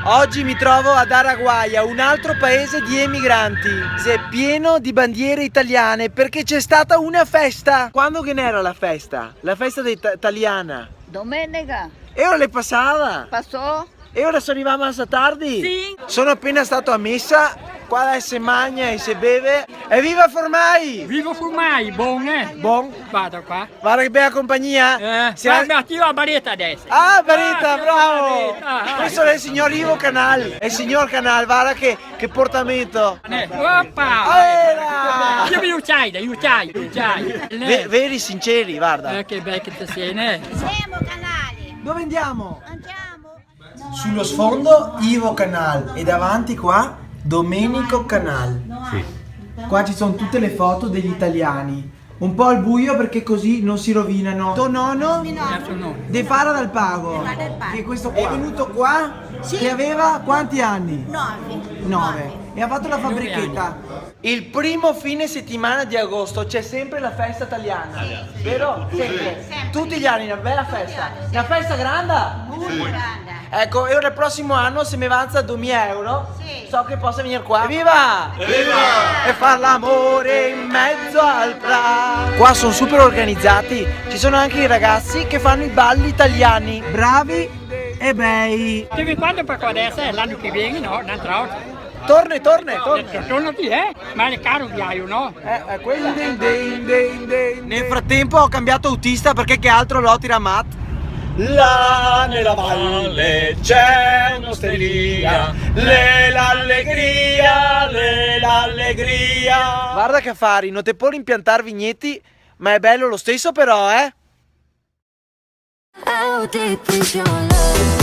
Oggi mi trovo ad Araguaia, un altro paese di emigranti. È pieno di bandiere italiane perché c'è stata una festa. Quando che n'era la festa? La festa italiana. Domenica. E ora è passata. Passò? E ora sono arrivati massa tardi? Sì. Sono appena stato a messa, qua si mangia e si beve. E viva Formai! Vivo Formai, buon Buon? Vado qua. Guarda che bella compagnia! Guarda, attiva la baretta adesso. Ah, Baretta, bravo! Baretta, Questo è il signor Ivo Canal. È il signor Canal, guarda che portamento! Oppa! Io mi ucciai. Veri sinceri, guarda. Che bello che ti sei, ne? Siamo canali. Dove andiamo? Andiamo. Sullo sfondo Ivo Canal e davanti qua Domenico Canal. Qua ci sono tutte le foto degli italiani. Un po' al buio perché così non si rovinano. Tuo nonno? De Fara dal Pago. Che questo qua. È venuto qua? Sì. Che aveva quanti anni? 9. 9. E ha fatto la fabbrichetta. Il primo fine settimana di agosto c'è sempre la festa italiana, vero? Sempre. Tutti gli anni una bella festa. Una festa grande? Molto grande. Ecco, e ora il prossimo anno se mi avanza 2000 euro, Sì. so che posso venire qua. Evviva! Evviva! E far l'amore in mezzo al prato. Qua sono super organizzati, ci sono anche i ragazzi che fanno i balli italiani. Bravi e bei. Devi quando per qua adesso è l'anno che viene, no? Un'altra volta. Torna. Torno qui, Ma è caro viaio, no? È quella. Nel frattempo ho cambiato autista perché che altro l'ho tiramat. Là nella valle c'è un'osteria, l'allegria. Guarda che affari, non te può rimpiantare vigneti, ma è bello lo stesso però, How deep is your love?